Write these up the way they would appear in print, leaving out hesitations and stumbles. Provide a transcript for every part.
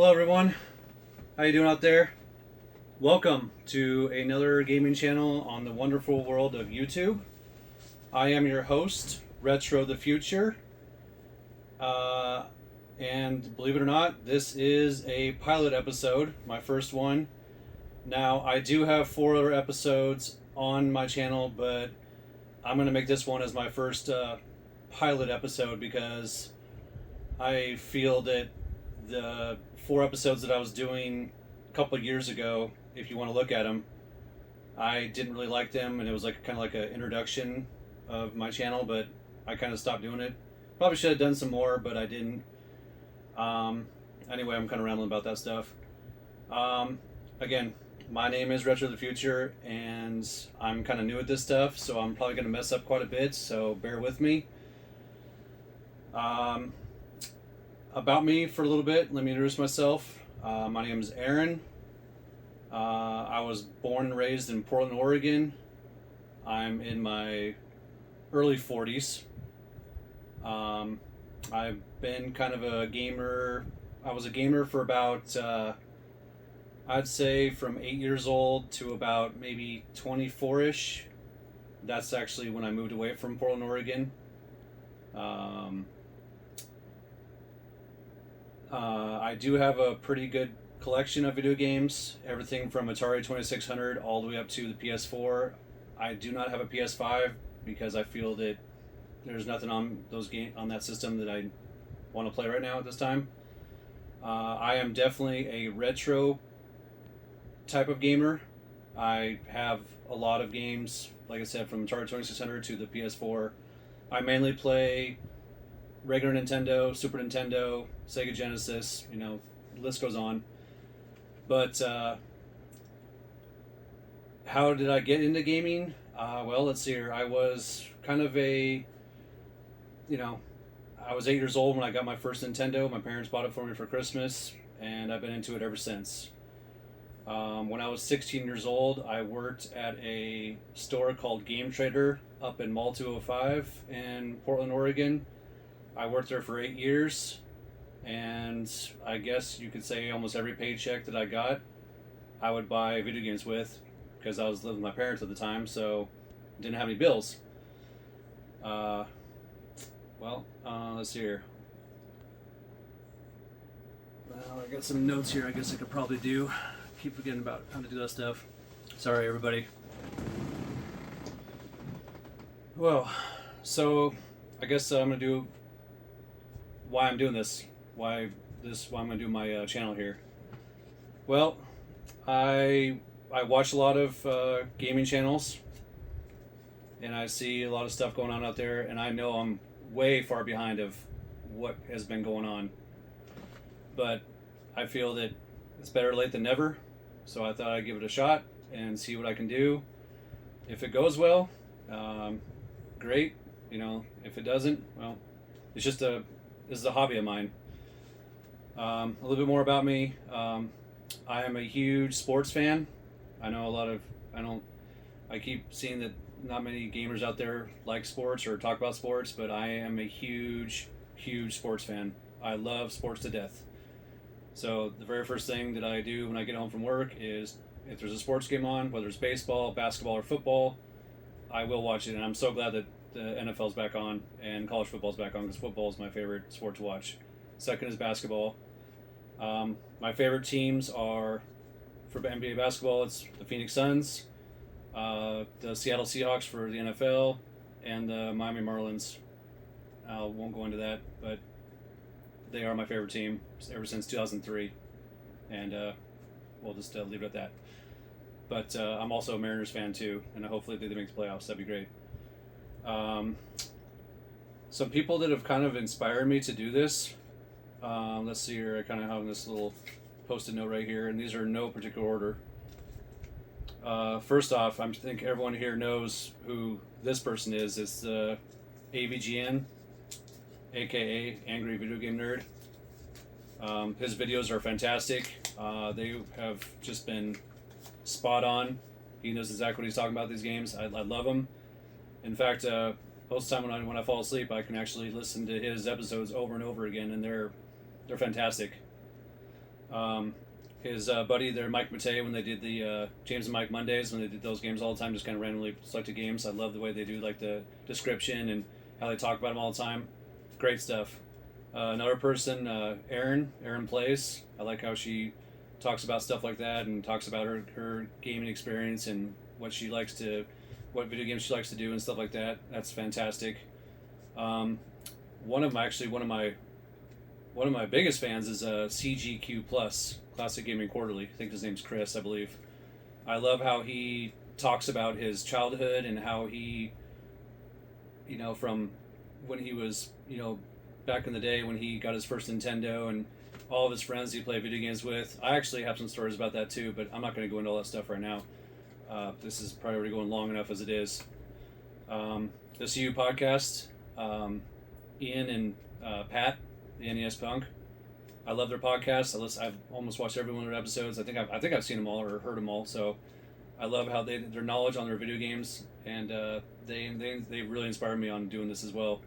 Hello everyone, how you doing out there? Welcome to another gaming channel on the wonderful world of YouTube. I am your host, Retro the Future, uh, and believe it or not, this is a pilot episode, my first one. Now, I do have 4 other episodes on my channel, but I'm going to make this one as my first pilot episode because I feel that the 4 episodes that I was doing a couple of years ago, if you want to look at them, I didn't really like them, and it was like kind of like an introduction of my channel, but I kind of stopped doing it. Probably should have done some more, but I didn't. Um, anyway, I'm kind of rambling about that stuff. Again, my name is Retro the Future, and I'm kind of new at this stuff, so I'm probably going to mess up quite a bit, so bear with me. About me for a little bit, let me introduce myself. My name is Aaron. I was born and raised in Portland, Oregon. I'm in my early 40s. I've been kind of a gamer. I was a gamer for about, I'd say from 8 years old to about maybe 24-ish. That's actually when I moved away from Portland, Oregon. I do have a pretty good collection of video games, everything from Atari 2600 all the way up to the PS4. I do not have a PS5 because I feel that there's nothing on on that system that I want to play right now at this time. I am definitely a retro type of gamer. I have a lot of games, like I said, from Atari 2600 to the PS4. I mainly play regular Nintendo, Super Nintendo, Sega Genesis, the list goes on. But how did I get into gaming? Well, let's see here. I was kind of I was 8 years old when I got my first Nintendo. My parents bought it for me for Christmas, and I've been into it ever since. When I was 16 years old, I worked at a store called Game Trader up in Mall 205 in Portland, Oregon. I worked there for 8 years, and I guess you could say almost every paycheck that I got, I would buy video games with, because I was living with my parents at the time, so didn't have any bills. Let's see here. Well, I got some notes here I guess I could probably do. Keep forgetting about how to do that stuff. Sorry, everybody. Well, so I guess I'm going to do why I'm doing this. Why I'm going to do my channel here. Well, I watch a lot of gaming channels, and I see a lot of stuff going on out there, and I know I'm way far behind of what has been going on. But I feel that it's better late than never, so I thought I'd give it a shot and see what I can do. If it goes well, great. If it doesn't, well, it's just this is a hobby of mine. A little bit more about me. I am a huge sports fan. I know I keep seeing that not many gamers out there like sports or talk about sports, but I am a huge, huge sports fan. I love sports to death. So the very first thing that I do when I get home from work is, if there's a sports game on, whether it's baseball, basketball, or football, I will watch it. And I'm so glad that the NFL's back on and college football's back on, because football is my favorite sport to watch. Second is basketball. My favorite teams are, for NBA basketball, it's the Phoenix Suns, the Seattle Seahawks for the NFL, and the Miami Marlins. I won't go into that, but they are my favorite team ever since 2003, and we'll just leave it at that. But I'm also a Mariners fan too, and hopefully they make the playoffs. That'd be great. Some people that have kind of inspired me to do this. Let's see here. I kind of have this little post-it note right here, and these are in no particular order. First off, I think everyone here knows who this person is. It's the AVGN, aka Angry Video Game Nerd. His videos are fantastic. They have just been spot on. He knows exactly what he's talking about these games. I love him. In fact, most of the time when I fall asleep, I can actually listen to his episodes over and over again, and they're fantastic. Um, his buddy there, Mike Matei, when they did the James and Mike Mondays, when they did those games all the time, just kind of randomly selected games. I love the way they do like the description and how they talk about them all the time. Great stuff. Another person, Erin Plays. I like how she talks about stuff like that and talks about her gaming experience and what video games she likes to do and stuff like that. That's fantastic. Um, one of my biggest fans is CGQ Plus, Classic Gaming Quarterly. I think his name's Chris, I believe. I love how he talks about his childhood and how he, from when he was, back in the day when he got his first Nintendo and all of his friends he played video games with. I actually have some stories about that too, but I'm not going to go into all that stuff right now. This is probably already going long enough as it is. The CU podcast, Ian and Pat, the NES Punk. I love their podcast. I've almost watched every one of their episodes. I think I've seen them all or heard them all. So I love how their knowledge on their video games, and they really inspired me on doing this as well.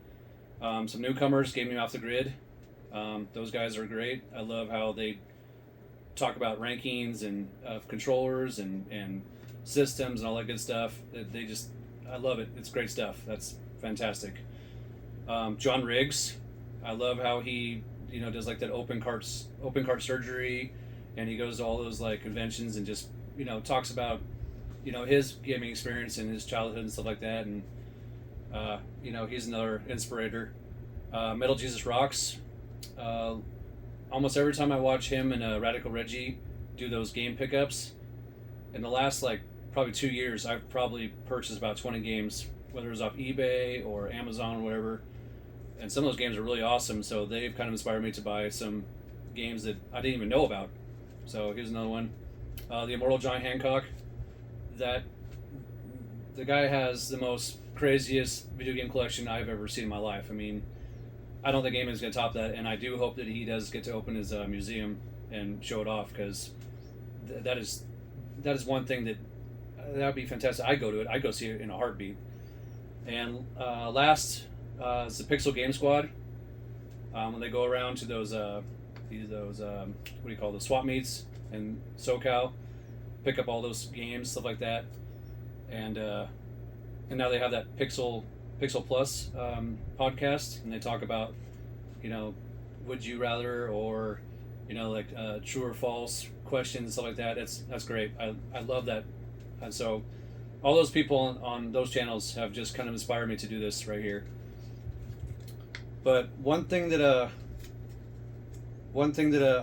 Some newcomers, Gaming Off the Grid. Those guys are great. I love how they talk about rankings and controllers and systems and all that good stuff. I love it. It's great stuff. That's fantastic. John Riggs, I love how he does like that open cart surgery, and he goes to all those like conventions and just talks about his gaming experience and his childhood and stuff like that. And he's another inspirator. Metal Jesus Rocks. Almost every time I watch him and Radical Reggie do those game pickups, in the last like probably 2 years, I've probably purchased about 20 games, whether it's off eBay or Amazon or whatever. And some of those games are really awesome, so they've kind of inspired me to buy some games that I didn't even know about. So here's another one. The Immortal John Hancock. The guy has the most craziest video game collection I've ever seen in my life. I mean, I don't think gaming's going to top that, and I do hope that he does get to open his museum and show it off, because that is one thing that would be fantastic. I'd go to it. I'd go see it in a heartbeat. And last is the Pixel Game Squad. When they go around to those what do you call those swap meets in SoCal, pick up all those games, stuff like that, and now they have that Pixel Plus podcast, and they talk about would you rather, or like true or false questions and stuff like that. That's great. I love that. And so all those people on those channels have just kind of inspired me to do this right here. But one thing that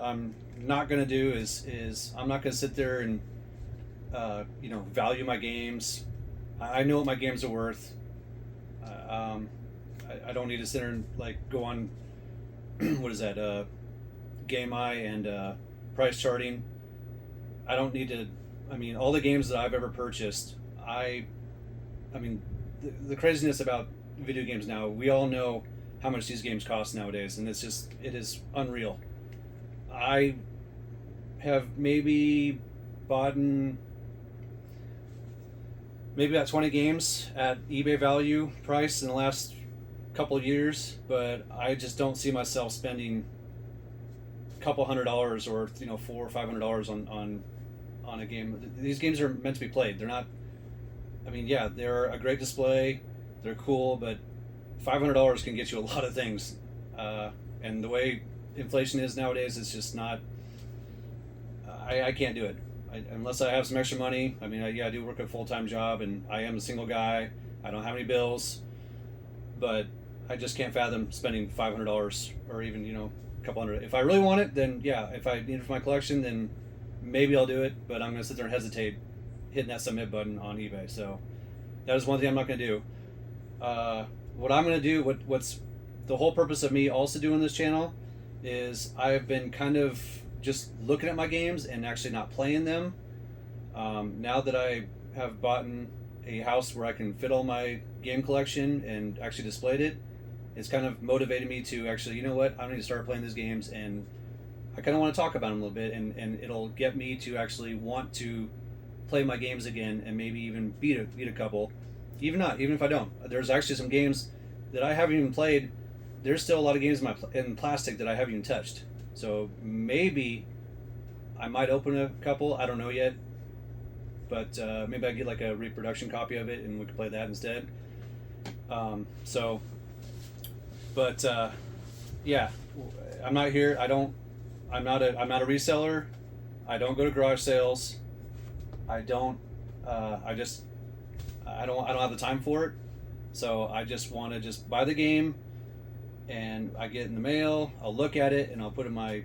I'm not going to do is I'm not going to sit there and value my games. I know what my games are worth. I don't need to sit there and like go on what is that GameEye and price charting. I don't need to. I mean, all the games that I've ever purchased, I mean, the craziness about video games now, we all know how much these games cost nowadays, and it is unreal. I have maybe bought maybe about 20 games at eBay value price in the last couple of years, but I just don't see myself spending a couple $100 or $400 or $500 on a game. These games are meant to be played. They're not. I mean, yeah, they're a great display. They're cool, but $500 can get you a lot of things. And the way inflation is nowadays, it's just not. I can't do it unless I have some extra money. I mean, I do work a full-time job, and I am a single guy. I don't have any bills, but I just can't fathom spending $500 or even a couple hundred. If I really want it, then yeah. If I need it for my collection, then maybe I'll do it. But I'm gonna sit there and hesitate hitting that submit button on eBay. So that is one thing I'm not gonna do. What I'm gonna do, what's the whole purpose of me also doing this channel, is I've been kind of just looking at my games and actually not playing them. Now that I have bought a house where I can fit all my game collection and actually displayed it, it's kind of motivated me to actually, you know what, I need to start playing these games, and I kind of want to talk about them a little bit, and it'll get me to actually want to play my games again, and maybe even beat a couple. Even if I don't. There's actually some games that I haven't even played. There's still a lot of games in plastic that I haven't even touched. So maybe I might open a couple. I don't know yet, but maybe I get like a reproduction copy of it and we can play that instead. So, but yeah, I'm not here. I'm not a reseller. I don't go to garage sales. I don't. I don't have the time for it. So I just want to just buy the game, and I get it in the mail. I'll look at it and I'll put it in my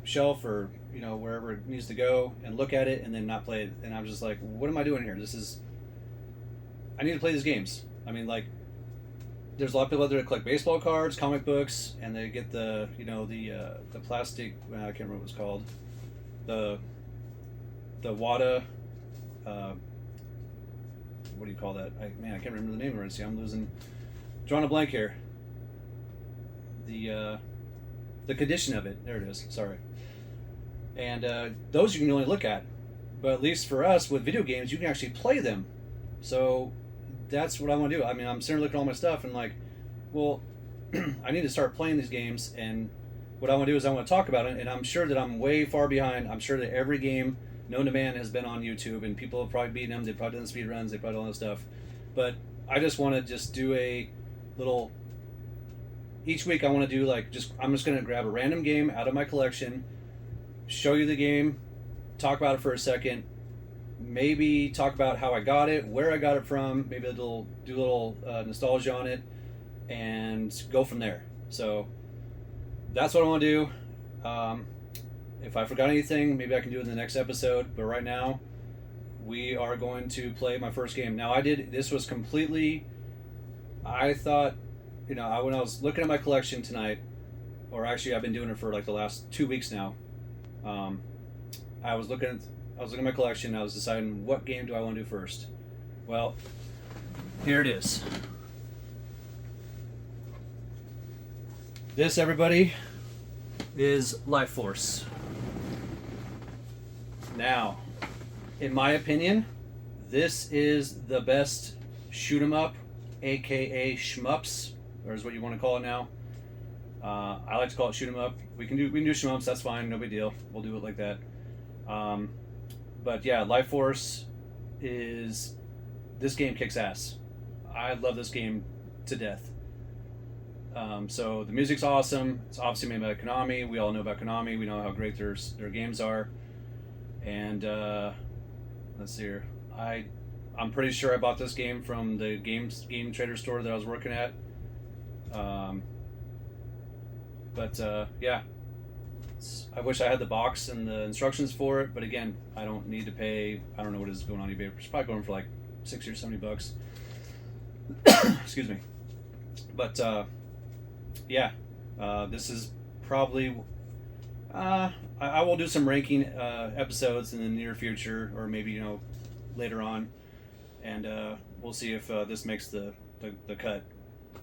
shelf or wherever it needs to go and look at it and then not play it. And I'm just like, what am I doing here? I need to play these games. I mean, like, there's a lot of people out there that collect baseball cards, comic books, and they get the plastic. I can't remember what it's called. The WADA. What do you call that? I can't remember the name of it. See, I'm drawing a blank here. The condition of it. There it is. Sorry. And those you can only look at, but at least for us with video games, you can actually play them. So that's what I want to do. I mean, I'm sitting there looking at all my stuff and like, well, I need to start playing these games. And what I want to do is I want to talk about it. And I'm sure that I'm way far behind. I'm sure that every game known to man has been on YouTube, and people have probably beaten them. They've probably done speed runs. They've probably done all that stuff. But I just want to just do a little. Each week, I want to do I'm just going to grab a random game out of my collection, show you the game, talk about it for a second, maybe talk about how I got it, where I got it from, maybe do a little nostalgia on it, and go from there. So that's what I want to do. If I forgot anything, maybe I can do it in the next episode. But right now, we are going to play my first game. Now, this was completely, I thought, when I was looking at my collection tonight, or actually I've been doing it for like the last 2 weeks now. I was looking at my collection. I was deciding what game do I want to do first. Well, here it is. This, everybody, is Life Force. Now, in my opinion, this is the best shoot 'em up, aka shmups, or is what you want to call it now. I like to call it shoot 'em up. We can do shmups. That's fine. No big deal. We'll do it like that. But yeah, Life Force this game kicks ass. I love this game to death. So the music's awesome. It's obviously made by Konami. We all know about Konami. We know how great their games are. And let's see here. I'm pretty sure I bought this game from the game trader store that I was working at. Yeah, I wish I had the box and the instructions for it, but again, I don't need to pay. I don't know what is going on eBay. It's probably going for like $60 or $70. Excuse me. But yeah, this is probably. I will do some ranking episodes in the near future, or maybe later on, and we'll see if this makes the cut.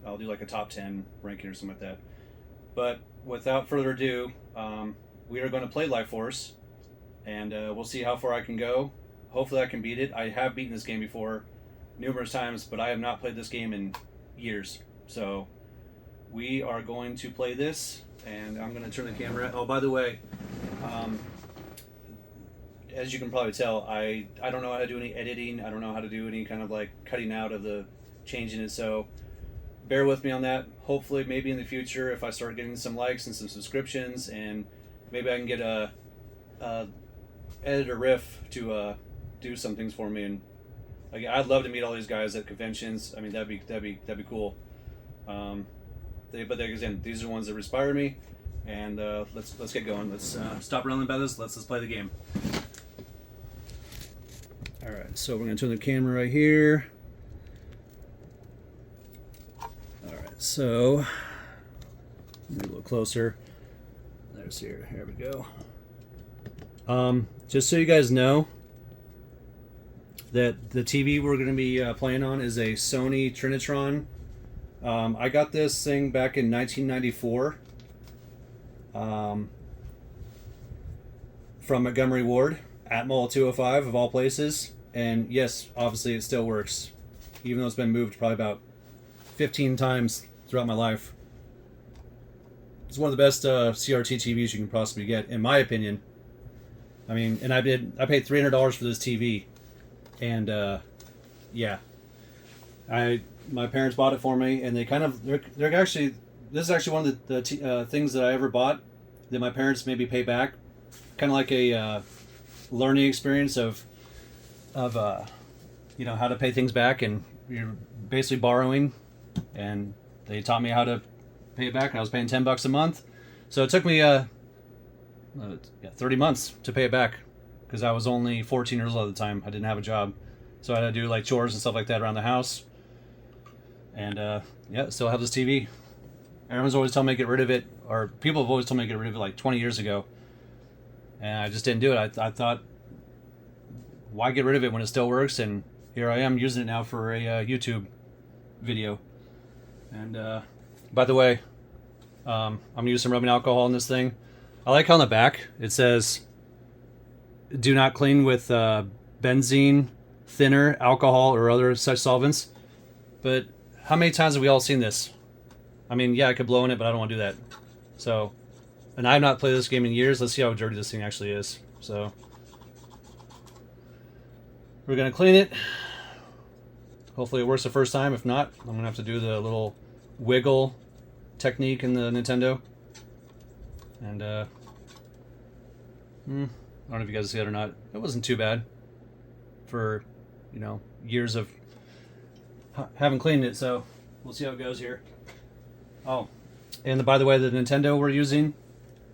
I'll do like a top 10 ranking or something like that. But without further ado, we are going to play Life Force, and we'll see how far I can go. Hopefully I can beat it. I have beaten this game before numerous times, but I have not played this game in years. So we are going to play this, and I'm going to turn the camera. Oh, by the way, as you can probably tell, I don't know how to do any editing. I don't know how to do any kind of like cutting out of the changing it. So bear with me on that. Hopefully, maybe in the future, if I start getting some likes and some subscriptions, and maybe I can get a editor Riff to do some things for me. And again, I'd love to meet all these guys at conventions. I mean, that'd be cool. But again, these are the ones that inspire me. And let's get going. Let's stop rambling about this. Let's play the game. All right, so we're gonna turn the camera right here. All right, so maybe a little closer. There's here. Here we go. Just so you guys know, that the TV we're gonna be playing on is a Sony Trinitron. I got this thing back in 1994 from Montgomery Ward at Mall 205 of all places, and yes, obviously it still works, even though it's been moved probably about 15 times throughout my life. It's one of the best CRT TVs you can possibly get, in my opinion. I mean, and I paid $300 for this TV, and yeah, my parents bought it for me, and they're actually, this is actually one of the things that I ever bought that my parents made me pay back, kind of like a learning experience of you know, how to pay things back, and you're basically borrowing, and they taught me how to pay it back. And I was paying $10 a month, so it took me 30 months to pay it back, because I was only 14 years old at the time. I didn't have a job, so I had to do like chores and stuff like that around the house. And yeah, still have this TV. Everyone's always telling me to get rid of it, or people have always told me to get rid of it like 20 years ago, and I just didn't do it. I thought, why get rid of it when it still works? And here I am using it now for a YouTube video. And by the way, I'm gonna use some rubbing alcohol in this thing. I like how on the back it says, "Do not clean with benzene, thinner, alcohol, or other such solvents." But how many times have we all seen this? I mean, yeah, I could blow in it, but I don't want to do that. So, and I've not played this game in years. Let's see how dirty this thing actually is. So, we're gonna clean it. Hopefully it works the first time. If not, I'm gonna have to do the little wiggle technique in the Nintendo. And I don't know if you guys see it or not. It wasn't too bad for, you know, years of haven't cleaned it. So we'll see how it goes here. Oh, and by the way, the Nintendo we're using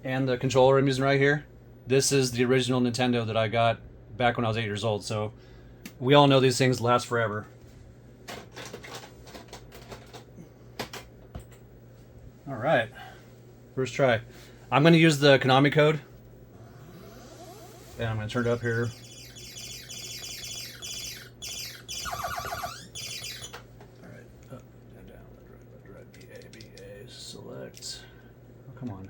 and the controller I'm using right here, this is the original Nintendo that I got back when I was 8 years old. So we all know these things last forever. All right, first try. I'm going to use the Konami code, and I'm going to turn it up here. All right, up, down, down, left, right, B, A, select. Oh, come on.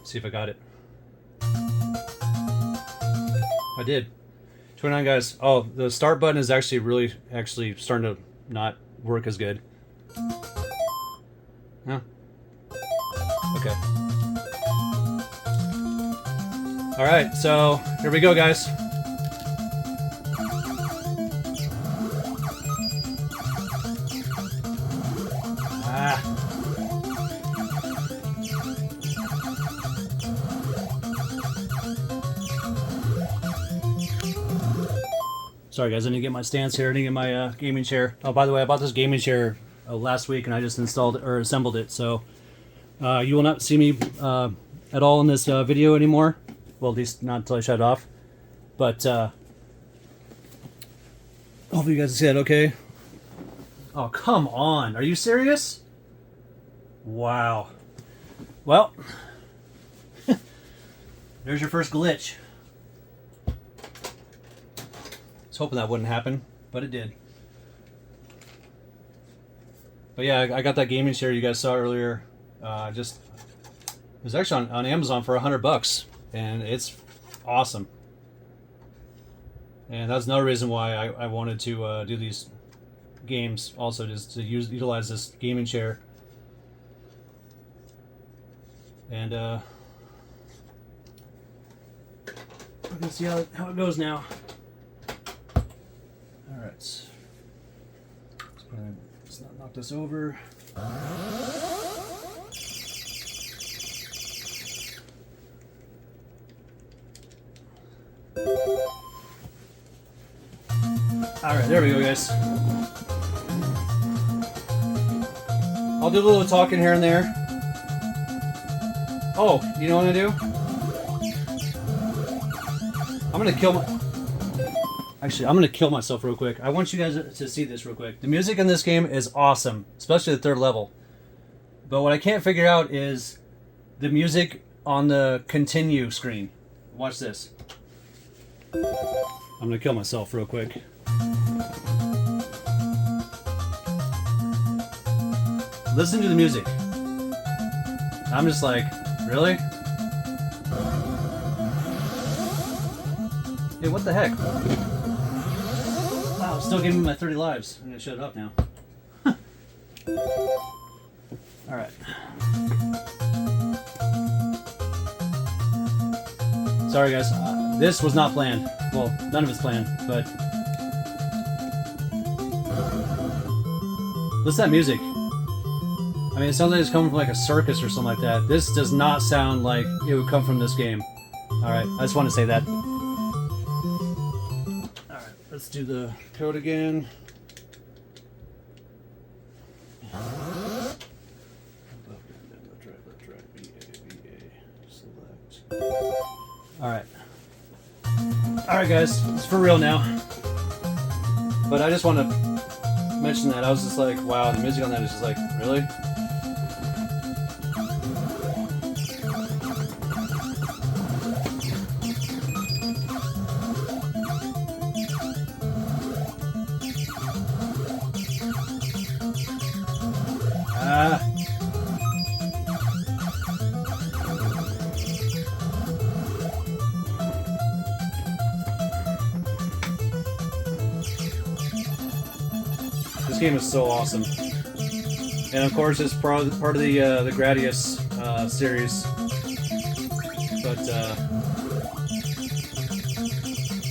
See if I got it. I did. 29 guys. Oh, the start button is actually starting to not work as good. No. Okay. All right, so here we go, guys. Sorry guys, I need to get my stance here. I need to get my gaming chair. Oh, by the way, I bought this gaming chair last week, and I just installed it, or assembled it. So you will not see me at all in this video anymore. Well, at least not until I shut it off. But hopefully you guys see that okay. Oh, come on. Are you serious? Wow. Well, there's your first glitch. I was hoping that wouldn't happen, but it did. But yeah, I got that gaming chair you guys saw earlier. It was actually on Amazon for $100, and it's awesome. And that's another reason why I wanted to do these games, also just to utilize this gaming chair. And we're gonna see how it goes now. All right, let's not knock this over. All right, there we go, guys. I'll do a little talking here and there. Oh, you know what I'm gonna do? I'm gonna kill I'm gonna kill myself real quick. I want you guys to see this real quick. The music in this game is awesome, especially the third level. But what I can't figure out is the music on the continue screen. Watch this. I'm gonna kill myself real quick. Listen to the music. I'm just like, really? Hey, what the heck? Wow, still giving me my 30 lives. I'm gonna shut it up now. Alright. Sorry guys, this was not planned. Well, none of it's planned, but listen to that music. I mean, it sounds like it's coming from like a circus or something like that. This does not sound like it would come from this game. Alright, I just want to say that. Alright, let's do the code again. Alright. Alright guys, it's for real now. But I just want to mention that. I was just like, wow, the music on that is just like, really? This game is so awesome, and of course it's part of the Gradius series. But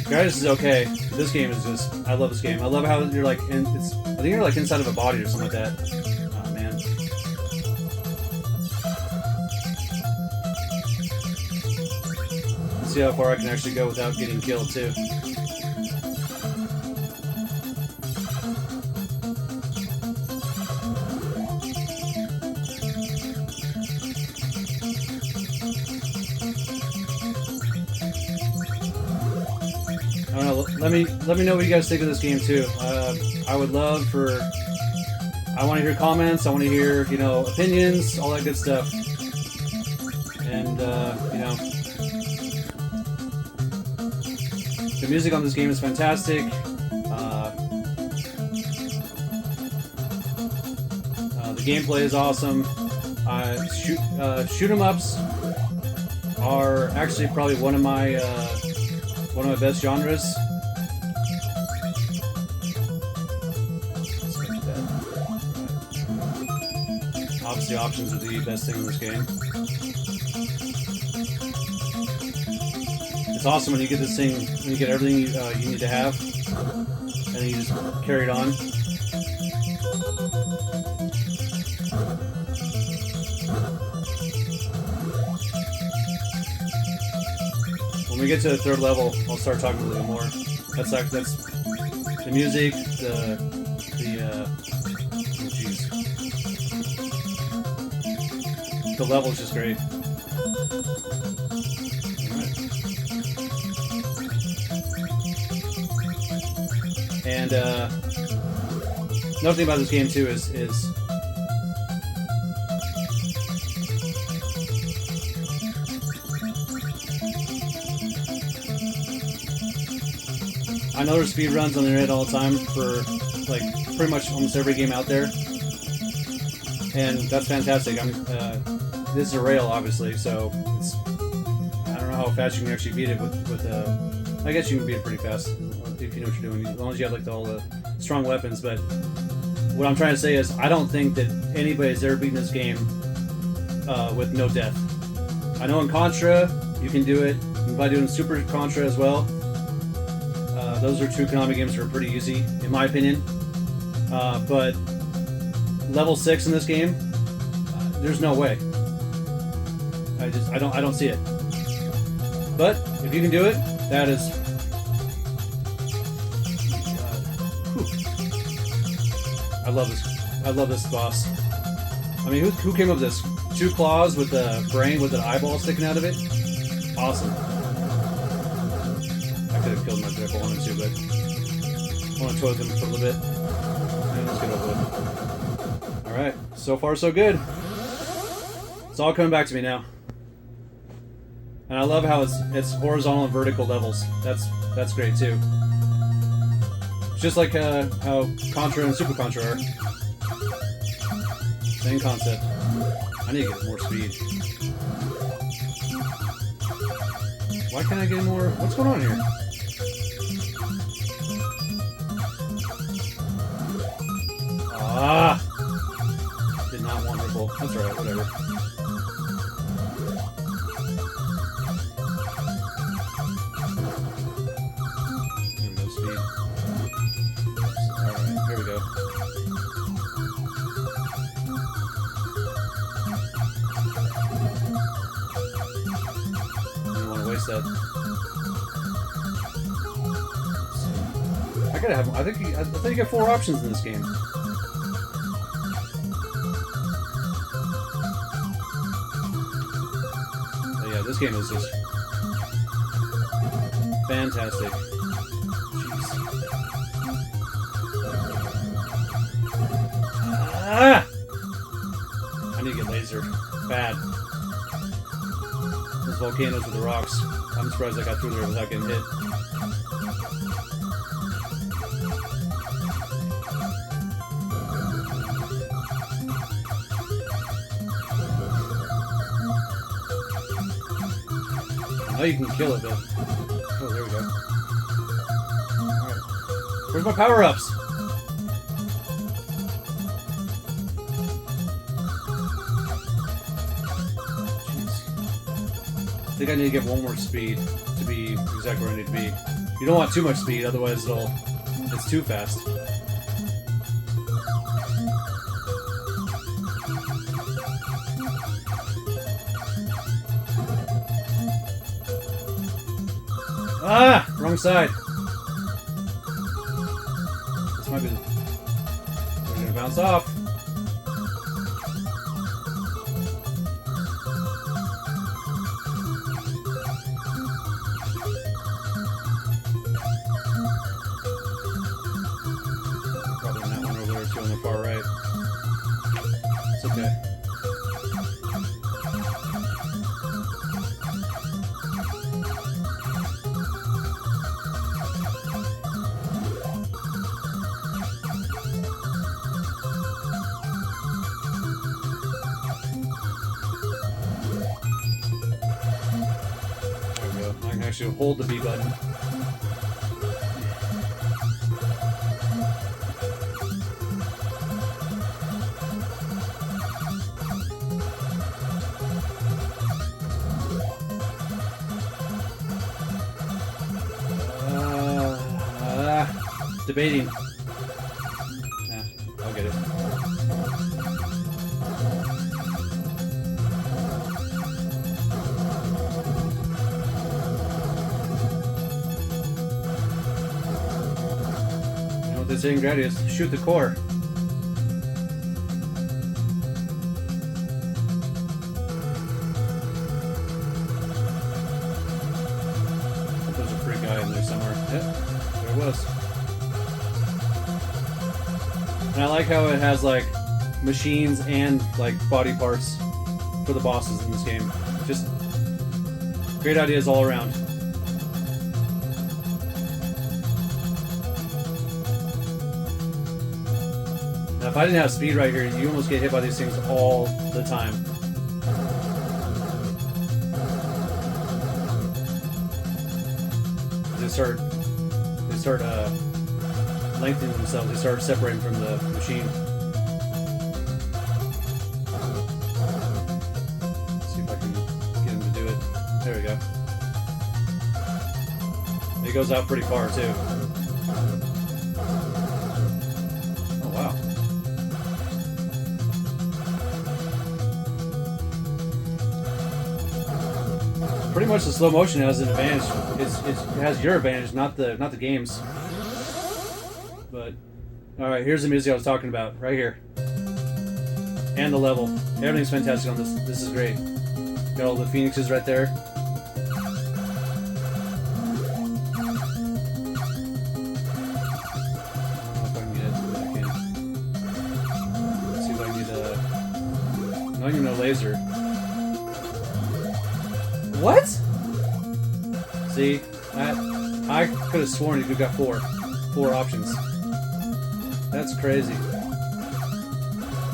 Gradius is okay. This game is just, I love this game. I love how you're like I think you're like inside of a body or something like that. Oh man. Let's see how far I can actually go without getting killed too. I don't know. Let me know what you guys think of this game too. I would love for. I want to hear comments. I want to hear, you know, opinions, all that good stuff. And you know, the music on this game is fantastic. The gameplay is awesome. Shoot 'em ups are actually probably one of my best genres. Obviously, options are the best thing in this game. It's awesome when you get this thing, when you get everything you need to have, and then you just carry it on. When we get to the third level, I'll start talking a little bit more. That's the music, the level is just great. Alright. And another thing about this game too is I know there's speed runs on the internet all the time for like pretty much almost every game out there, and that's fantastic. This is a rail, obviously, so it's, I don't know how fast you can actually beat it with I guess you can beat it pretty fast if you know what you're doing, as long as you have like all the strong weapons. But what I'm trying to say is, I don't think that anybody's ever beaten this game with no death. I know in Contra you can do it. You can probably do it in Super Contra as well. Those are two Konami games that are pretty easy, in my opinion. But level 6 in this game, there's no way. I don't see it. But if you can do it, that is. I love this. I love this boss. I mean, who came up with this? 2 claws with a brain with an eyeball sticking out of it. Awesome. I could have killed him if I wanted to, but I want to toy with him for a little bit. And let's get over it. Alright, so far so good. It's all coming back to me now. And I love how it's horizontal and vertical levels. That's great too. Just like how Contra and Super Contra are. Same concept. I need to get more speed. Why can't I get more? What's going on here? Ah! Did not want Ripple. That's alright, whatever. set. I gotta have. I think you get 4 options in this game. But yeah, this game is just fantastic. Jeez. Ah! I need to get laser. Bad. Those volcanoes with the rocks. I'm surprised I got through there without getting hit. Now you can kill it, but... Oh, there we go. Alright. Where's my power-ups? I think I need to get 1 more speed to be exactly where I need to be. You don't want too much speed, otherwise it's too fast. Ah! Wrong side. This might be the... We're gonna bounce off. Probably that one over there too on the far right. It's okay. I can actually hold the B button. Debating. Yeah, I'll get it. This ain't great is shoot the core. There's a free guy in there somewhere. Yep, there it was. And I like how it has like machines and like body parts for the bosses in this game. Just great ideas all around. If I didn't have speed right here, you almost get hit by these things all the time. They start lengthening themselves. They start separating from the machine. Let's see if I can get him to do it. There we go. It goes out pretty far too. Oh wow. Pretty much the slow motion has an advantage. It has your advantage, not the game's. But all right, here's the music I was talking about right here, and the level. Everything's fantastic on this. This is great. Got all the phoenixes right there. I don't know if I can get it. I can. Let's see if I can get a. Not even a laser. What? See, I could have sworn you got four options. That's crazy.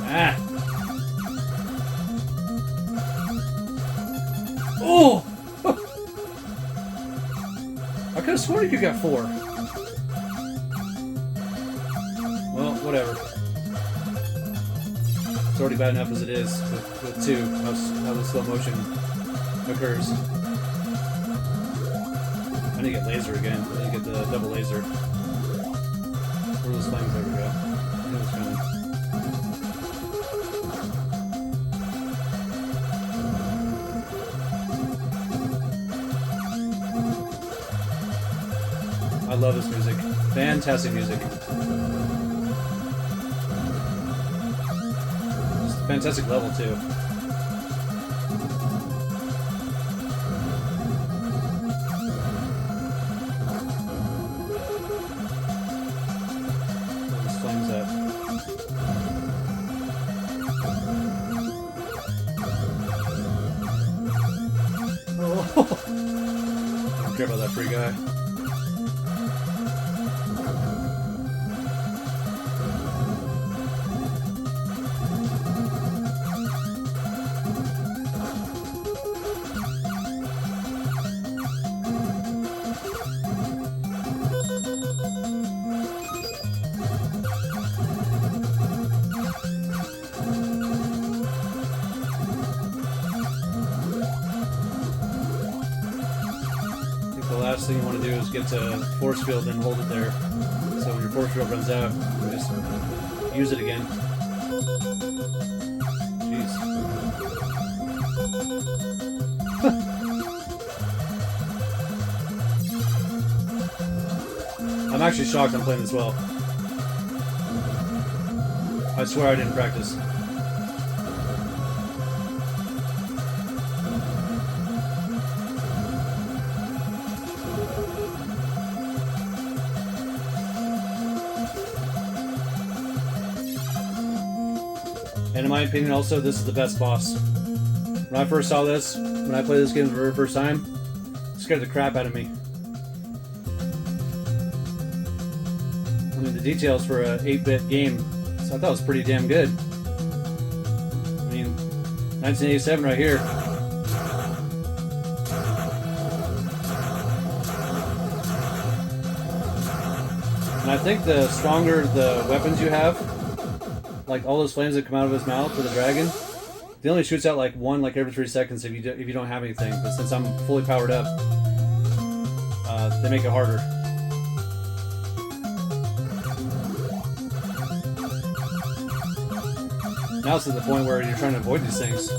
Ah. Oh! I could have sworn you got 4. Well, whatever. It's already bad enough as it is with 2, how the slow motion occurs. I need to get laser again. I need to get the double laser. Where are those flames? There we go. I knew it was coming. love this music. Fantastic music. Just a fantastic level too. Those flames at. Oh. I don't care about that free guy. The last thing you want to do is get to force field and hold it there. So when your force field runs out, you just use it again. Jeez. I'm actually shocked I'm playing this well. I swear I didn't practice. And in my opinion, also, this is the best boss. When I first saw this, when I played this game for the very first time, it scared the crap out of me. I mean, the details for an 8-bit game, so I thought it was pretty damn good. I mean, 1987 right here. And I think the stronger the weapons you have, like all those flames that come out of his mouth for the dragon, he only shoots out like one like every 3 seconds if you don't have anything. But since I'm fully powered up, they make it harder. Now it's to the point where you're trying to avoid these things. I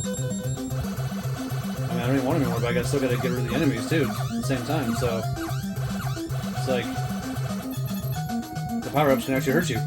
mean, I don't even want them anymore, but I still got to get rid of the enemies too at the same time. So it's like the power-ups can actually hurt you.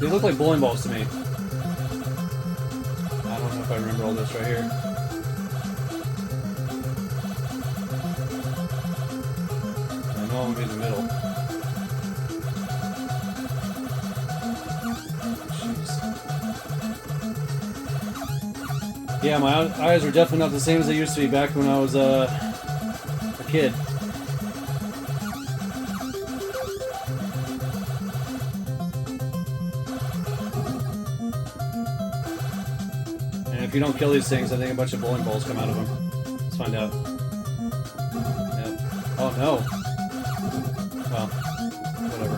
They look like bowling balls to me. I don't know if I remember all this right here. I know I'm gonna be in the middle. Jeez. Yeah, my eyes are definitely not the same as they used to be back when I was a kid. If you don't kill these things, I think a bunch of bowling balls come out of them. Let's find out. Yep. Oh no. Well, whatever.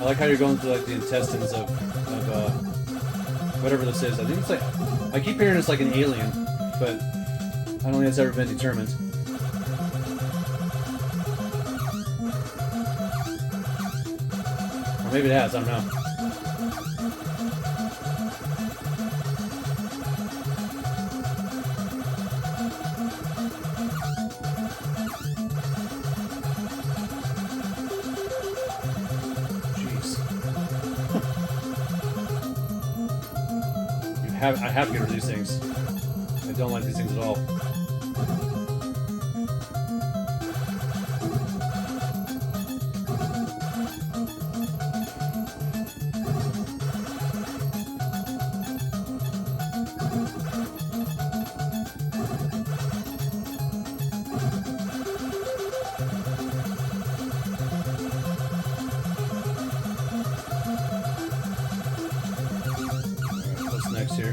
I like how you're going through like the intestines of whatever this is. I think it's like, I keep hearing it's like an alien, but I don't think it's ever been determined. Maybe it has, I don't know. Jeez. I have to get rid of these things. I don't like these things at all. objects here.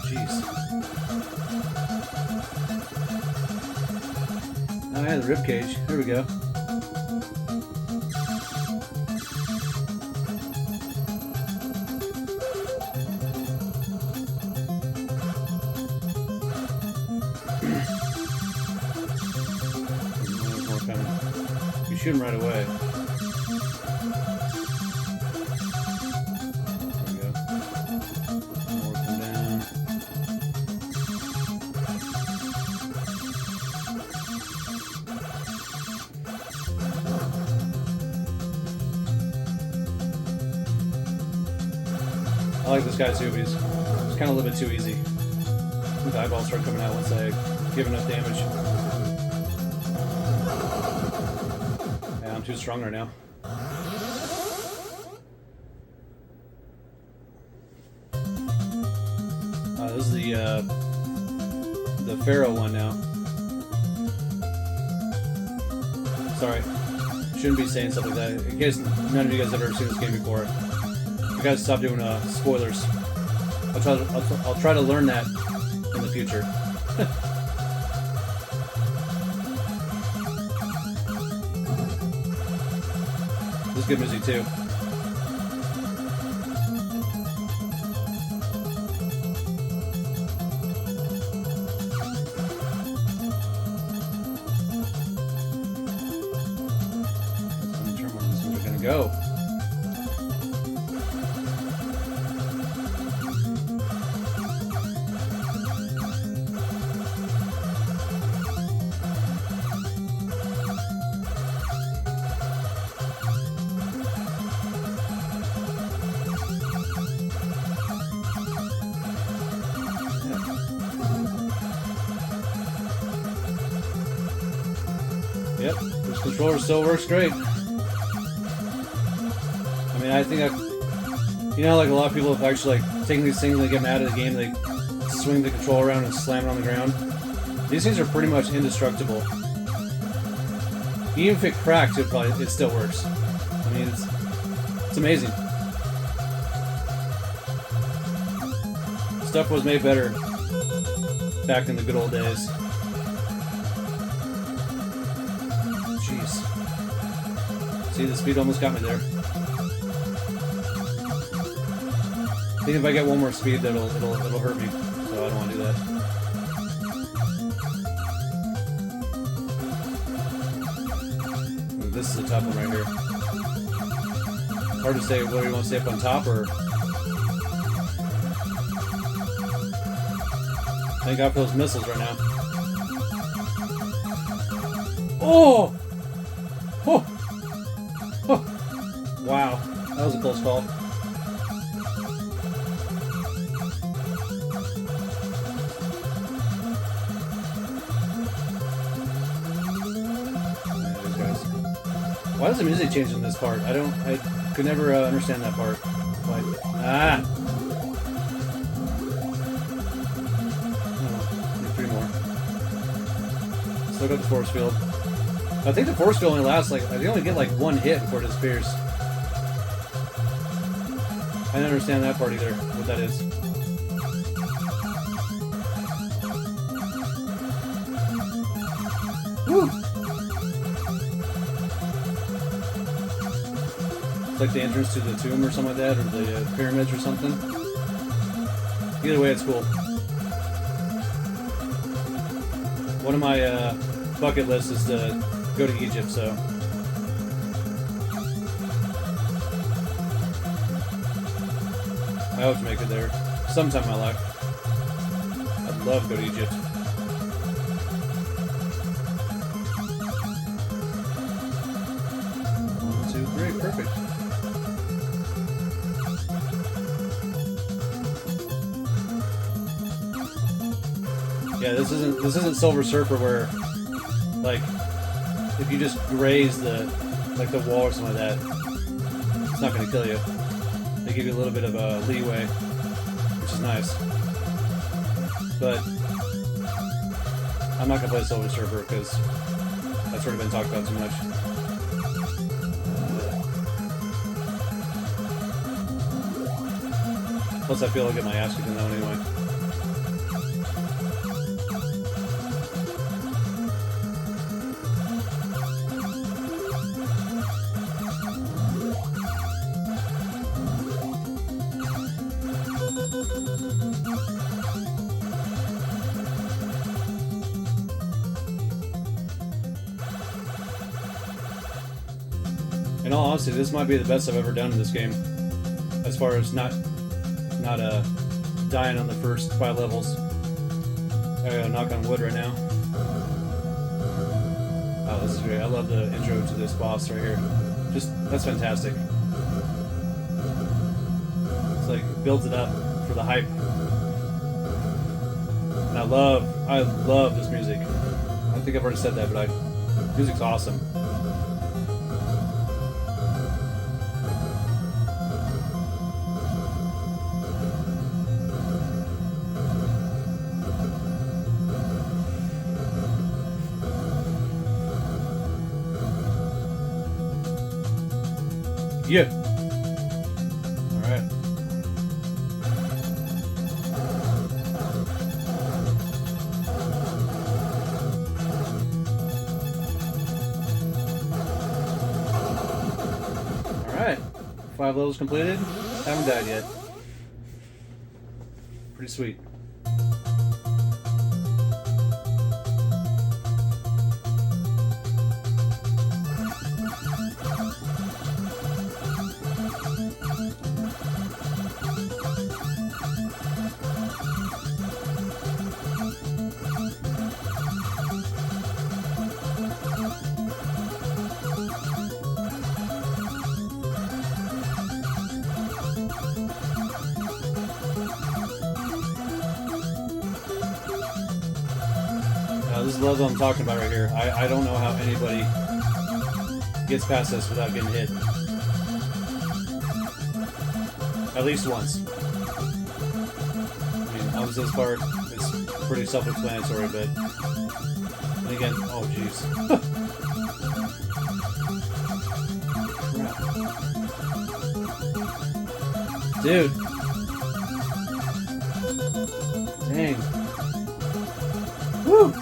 Jeez. Oh yeah, the rib cage. There we go. You shoot him right away. There we go. More come down. I like this guy too, but he's kind of a little bit too easy. The eyeballs start coming out once I give enough damage. Yeah, I'm too strong right now. This is the Pharaoh one now. Sorry, shouldn't be saying stuff like that. In case none of you guys have ever seen this game before, you guys stop doing spoilers. I'll try to learn that in the future. This is good music too. Let's determine where these are gonna go. Yep, this controller still works great. I mean, I think you know, like a lot of people have actually like taken these things and they get mad at the game, they swing the controller around and slam it on the ground. These things are pretty much indestructible. Even if it cracked, it still works. I mean, it's amazing. Stuff was made better back in the good old days. Jeez. See, the speed almost got me there. I think if I get one more speed, it'll hurt me. So I don't want to do that. Ooh, this is the top one right here. Hard to say whether you want to stay up on top or. Thank God for those missiles right now. Oh! Oh! Oh! Wow, that was a close call. Why does the music change in this part? I could never understand that part. Like, ah! Three more. Still got the force field. I think the force field only lasts like, they only get like one hit before it disappears. I didn't understand that part either, what that is. Woo! It's like the entrance to the tomb or something like that, or the pyramids or something. Either way, it's cool. One of my bucket lists is to go to Egypt, so. I hope to make it there sometime in my life. I'd love to go to Egypt. 1, 2, 3, perfect. Yeah, this isn't Silver Surfer where, like, if you just graze the wall or something like that, it's not going to kill you. They give you a little bit of a leeway, which is nice. But I'm not going to play Silver Surfer because that's sort of been talked about too much. Plus, I feel I'll get my ass kicked in that one anyway. In all honesty, this might be the best I've ever done in this game, as far as not dying on the first 5 levels. I gotta knock on wood right now. Oh, this is great. I love the intro to this boss right here. That's fantastic. It's like it builds it up for the hype. And I love this music. I think I've already said that, but music's awesome. Yeah. All right. All right. 5 levels completed. Haven't died yet. Pretty sweet. This is the level I'm talking about right here. I don't know how anybody gets past this without getting hit. At least once. I mean, obviously this part is pretty self-explanatory, but then again, oh jeez. Dude. Dang. Woo!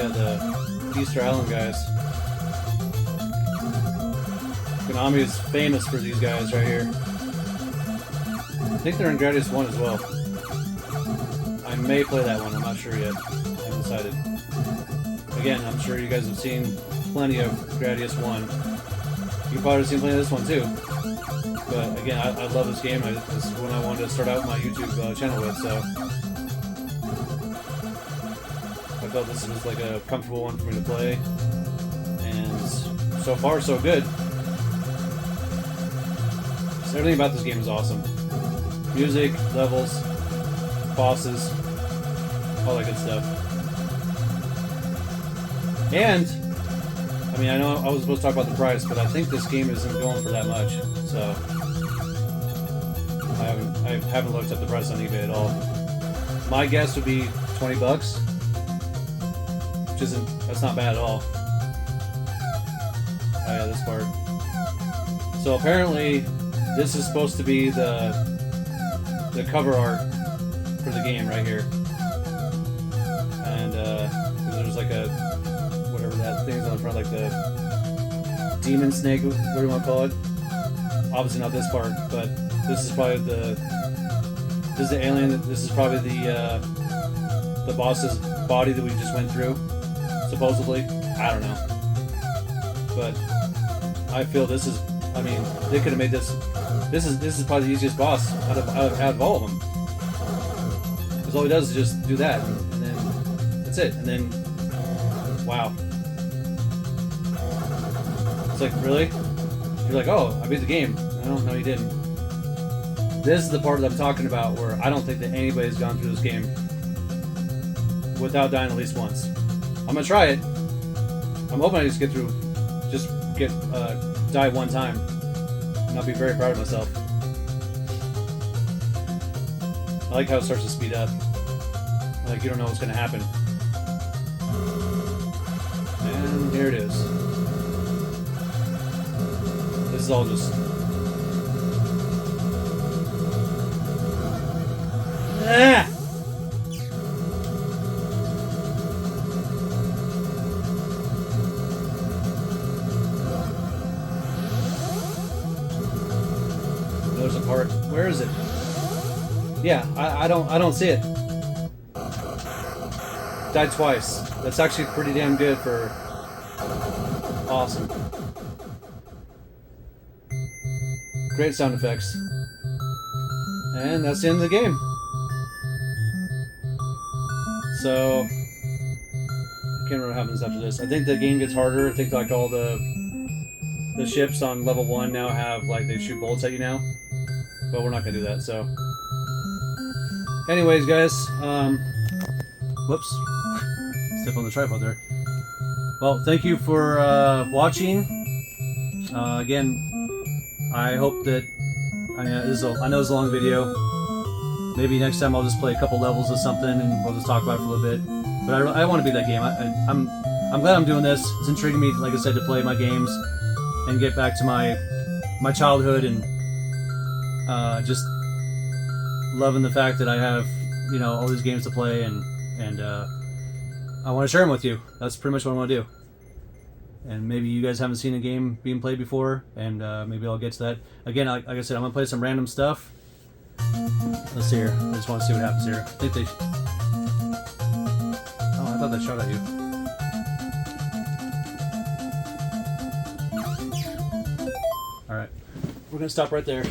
The Easter Island guys. Konami is famous for these guys right here. I think they're in Gradius 1 as well. I may play that one, I'm not sure yet. I haven't decided. Again, I'm sure you guys have seen plenty of Gradius 1. You've probably seen plenty of this one too. But again, I love this game. This is one I wanted to start out my YouTube channel with, so I felt this was like a comfortable one for me to play, and so far so good. So everything about this game is awesome. Music, levels, bosses, all that good stuff. And I mean, I know I was supposed to talk about the price, but I think this game isn't going for that much, so I haven't looked up the price on eBay at all. My guess would be 20 bucks. Which that's not bad at all. Oh yeah, this part. So apparently, this is supposed to be the cover art for the game right here. And there's there's like a, whatever that thing's on the front, like the demon snake, what do you want to call it? Obviously not this part, but this is probably this is the alien. This is probably the boss's body that we just went through, supposedly. I don't know, but I feel this is. I mean, they could have made this. This is probably the easiest boss out of all of them. Because all he does is just do that, and then that's it. And then, wow, it's like, really? You're like, oh, I beat the game. No, you didn't. This is the part that I'm talking about, where I don't think that anybody's gone through this game without dying at least once. I'm gonna try it. I'm hoping I just die one time, and I'll be very proud of myself. I like how it starts to speed up. Like, you don't know what's gonna happen. And here it is. This is all just... Ah! There's a part. Where is it? Yeah, I don't see it. Died twice. That's actually pretty damn good for... Awesome. Great sound effects. And that's the end of the game. So, I can't remember what happens after this. I think the game gets harder. I think like all the ships on level 1 now have, like, they shoot bullets at you now. But we're not gonna do that, so. Anyways, guys, whoops. Step on the tripod there. Well, thank you for watching. Again, I hope that, I know it's a long video. Maybe next time I'll just play a couple levels of something and we'll just talk about it for a little bit. But I want to beat that game. I'm glad I'm doing this. It's intriguing me, like I said, to play my games and get back to my childhood and just loving the fact that I have, you know, all these games to play and I want to share them with you. That's pretty much what I want to do. And maybe you guys haven't seen a game being played before, and maybe I'll get to that. Again, like I said, I'm going to play some random stuff. Let's see here. I just want to see what happens here. I think they... Oh, I thought that shot at you. Alright. We're going to stop right there.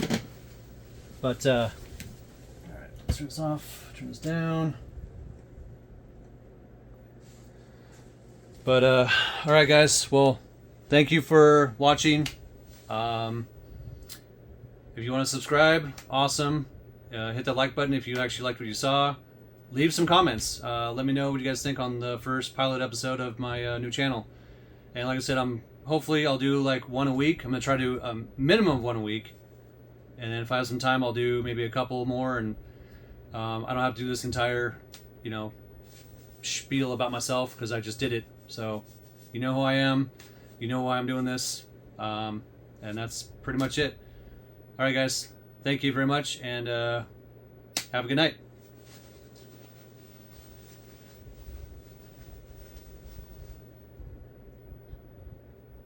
But, alright. Let's turn this off. Turn this down. But, alright guys, well, thank you for watching. If you want to subscribe, awesome. Hit that like button if you actually liked what you saw. Leave some comments. Let me know what you guys think on the first pilot episode of my new channel. And like I said, hopefully I'll do like one a week. I'm going to try to do a minimum of one a week. And then if I have some time, I'll do maybe a couple more. And I don't have to do this entire, you know, spiel about myself because I just did it. So, you know who I am, you know why I'm doing this, and that's pretty much it. Alright guys, thank you very much, and have a good night.